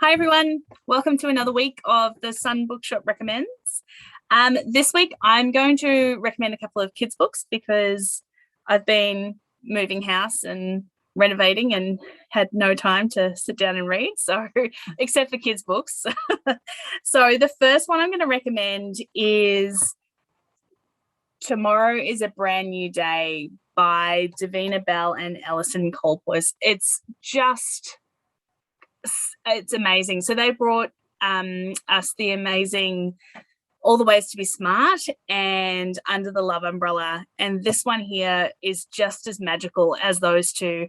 Hi everyone, welcome to another week of the Sun Bookshop Recommends. This week I'm going to recommend a couple of kids' books because I've been moving house and renovating and had no time to sit down and read, so except for kids' books. So the first one I'm going to recommend is Tomorrow is a Brand New Day by Davina Bell and Alison Colpus. It's amazing. So they brought us the amazing All the Ways to Be Smart and Under the Love Umbrella. And this one here is just as magical as those two,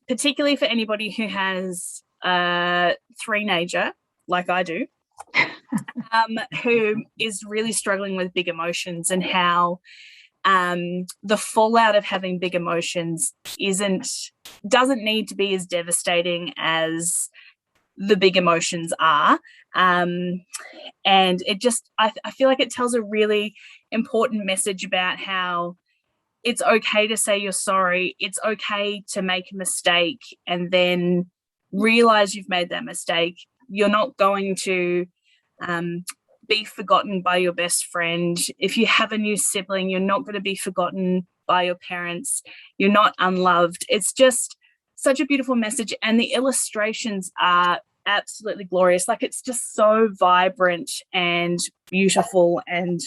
particularly for anybody who has three-nager, like I do, who is really struggling with big emotions, and how the fallout of having big emotions doesn't need to be as devastating as the big emotions are. And it just, I feel like it tells a really important message about how it's okay to say you're sorry. It's okay to make a mistake and then realize you've made that mistake. You're not going to be forgotten by your best friend. If you have a new sibling, you're not going to be forgotten by your parents. You're not unloved. It's just such a beautiful message, and the illustrations are absolutely glorious. Like, it's just so vibrant and beautiful, and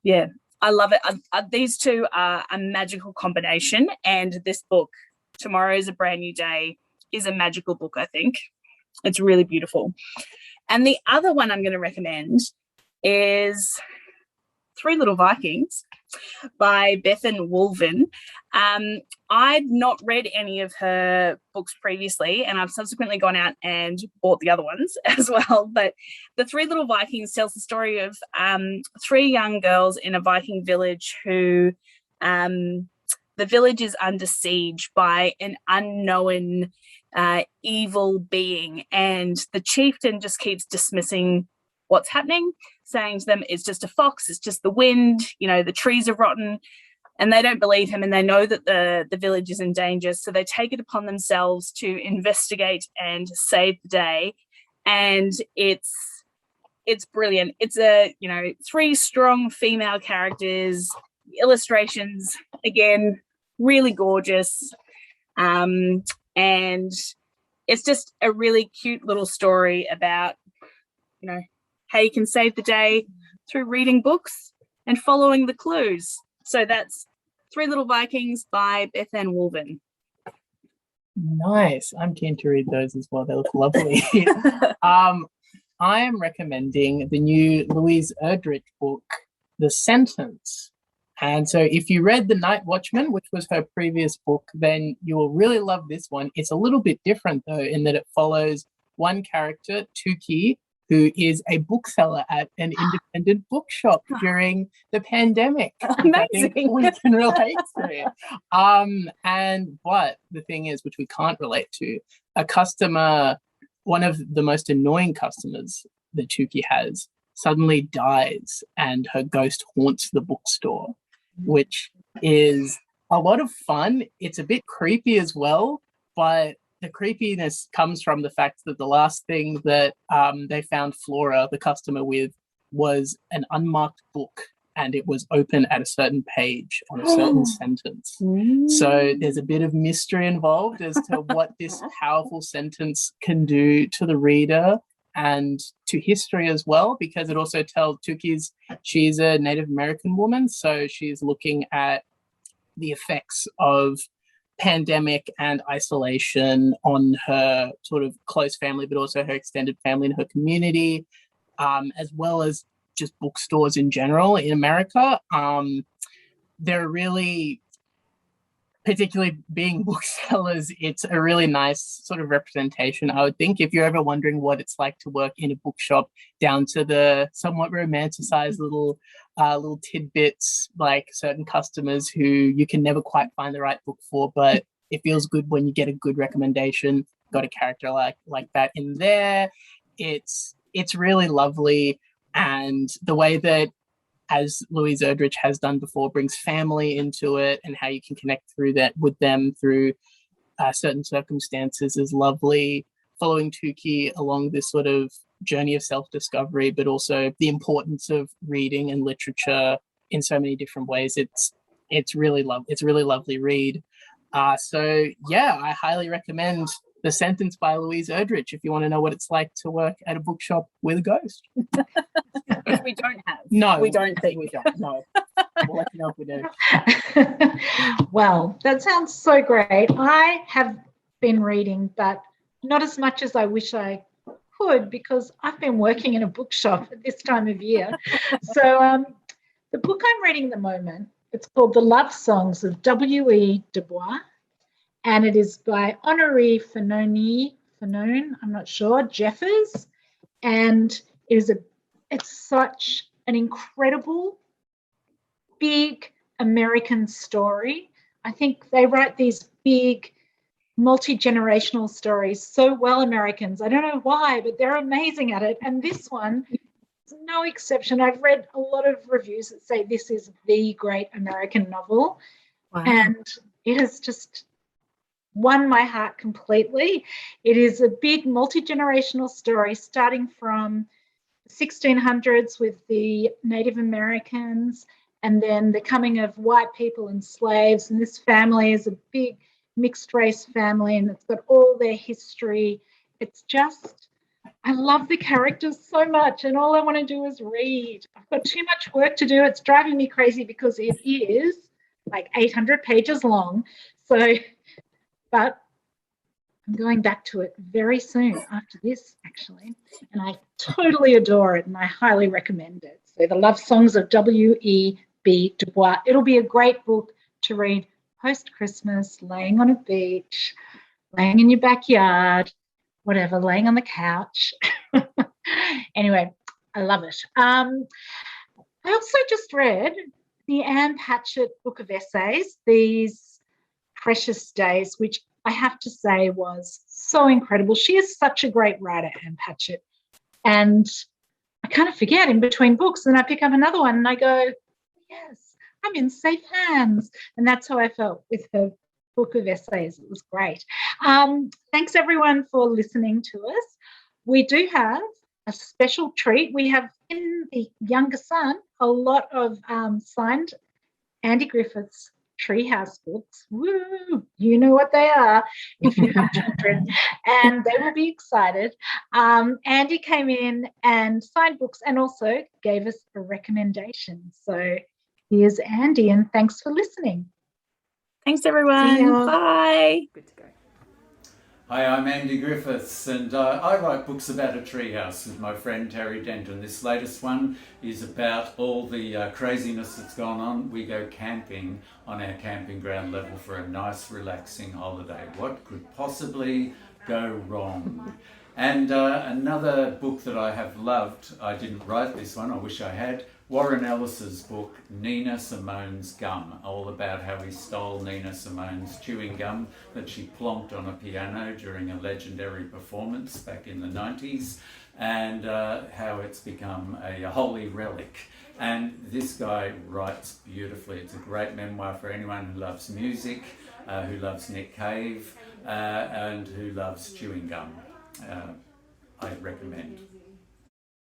yeah, I love it. These two are a magical combination, and this book, Tomorrow is a Brand New Day, is a magical book. I think it's really beautiful. And the other one I'm going to recommend is Three Little Vikings by Bethan Woolven. I'd not read any of her books previously, and I've subsequently gone out and bought the other ones as well. But the Three Little Vikings tells the story of three young girls in a Viking village who the village is under siege by an unknown evil being, and the chieftain just keeps dismissing what's happening, saying to them it's just a fox, it's just the wind, the trees are rotten, and they don't believe him, and they know that the village is in danger, so they take it upon themselves to investigate and save the day. And it's brilliant. It's three strong female characters, illustrations again really gorgeous, and it's just a really cute little story about how you can save the day through reading books and following the clues. So that's Three Little Vikings by Bethan Woolven. Nice. I'm keen to read those as well. They look lovely. I am recommending the new Louise Erdrich book, The Sentence. And so if you read The Night Watchman, which was her previous book, then you will really love this one. It's a little bit different, though, in that it follows one character, Tuki, who is a bookseller at an independent bookshop during the pandemic. Amazing. I think we can relate to. But the thing is, which we can't relate to, a customer, one of the most annoying customers that Tuki has, suddenly dies and her ghost haunts the bookstore, which is a lot of fun. It's a bit creepy as well, but the creepiness comes from the fact that the last thing that they found Flora, the customer, with was an unmarked book, and it was open at a certain page on a certain sentence. So there's a bit of mystery involved as to what this powerful sentence can do to the reader and to history as well, because it also tells she's a Native American woman, so she's looking at the effects of pandemic and isolation on her sort of close family, but also her extended family and her community, as well as just bookstores in general in America. They're really, particularly being booksellers, it's a really nice sort of representation, I would think. If you're ever wondering what it's like to work in a bookshop, down to the somewhat romanticized little tidbits, like certain customers who you can never quite find the right book for, but it feels good when you get a good recommendation. Got a character like that in there. It's really lovely, and the way that, as Louise Erdrich has done before, brings family into it and how you can connect through that with them through certain circumstances is lovely. following Tukey along this sort of journey of self-discovery, but also the importance of reading and literature in so many different ways. It's a really lovely read. So yeah, I highly recommend The Sentence by Louise Erdrich if you want to know what it's like to work at a bookshop with a ghost. Which we don't have. No, we don't think we don't. No, we'll let you know if we do. Well, that sounds so great. I have been reading, but not as much as I wish I could, because I've been working in a bookshop at this time of year. So the book I'm reading at the moment, it's called The Love Songs of W.E. Du Bois, and it is by Honoré Fanone, I'm not sure, Jeffers, and it's such an incredible, big American story. I think they write these big, multi-generational stories so well, Americans. I don't know why, but they're amazing at it. And this one is no exception. I've read a lot of reviews that say this is the great American novel. Wow. And it has just won my heart completely. It is a big multi-generational story starting from 1600s with the Native Americans, and then the coming of white people and slaves. And this family is a big mixed race family, and it's got all their history. It's just, I love the characters so much, and all I want to do is read. I've got too much work to do. It's driving me crazy because it is like 800 pages long. So, but I'm going back to it very soon after this, actually, and I totally adore it, and I highly recommend it. So The Love Songs of W.E.B. Du Bois. It'll be a great book to read post-Christmas, laying on a beach, laying in your backyard, whatever, laying on the couch. Anyway, I love it. I also just read the Anne Patchett book of essays, These Precious Days, which I have to say was so incredible. She is such a great writer, Anne Patchett. And I kind of forget in between books, and I pick up another one and I go, yes, I'm in safe hands. And that's how I felt with her book of essays. It was great. Thanks, everyone, for listening to us. We do have a special treat. We have in the Younger Sun a lot of signed Andy Griffith's Treehouse books. Woo! You know what they are if you have children, and they will be excited. Andy came in and signed books and also gave us a recommendation. So here's Andy, and thanks for listening. Thanks, everyone. Bye. Good to go. Hi, I'm Andy Griffiths, and I write books about a treehouse with my friend Terry Denton. This latest one is about all the craziness that's gone on. We go camping on our camping ground level for a nice, relaxing holiday. What could possibly go wrong? And another book that I have loved, I didn't write this one, I wish I had, Warren Ellis's book, Nina Simone's Gum, all about how he stole Nina Simone's chewing gum that she plonked on a piano during a legendary performance back in the 90s, and how it's become a holy relic. And this guy writes beautifully. It's a great memoir for anyone who loves music, who loves Nick Cave, and who loves chewing gum. I recommend.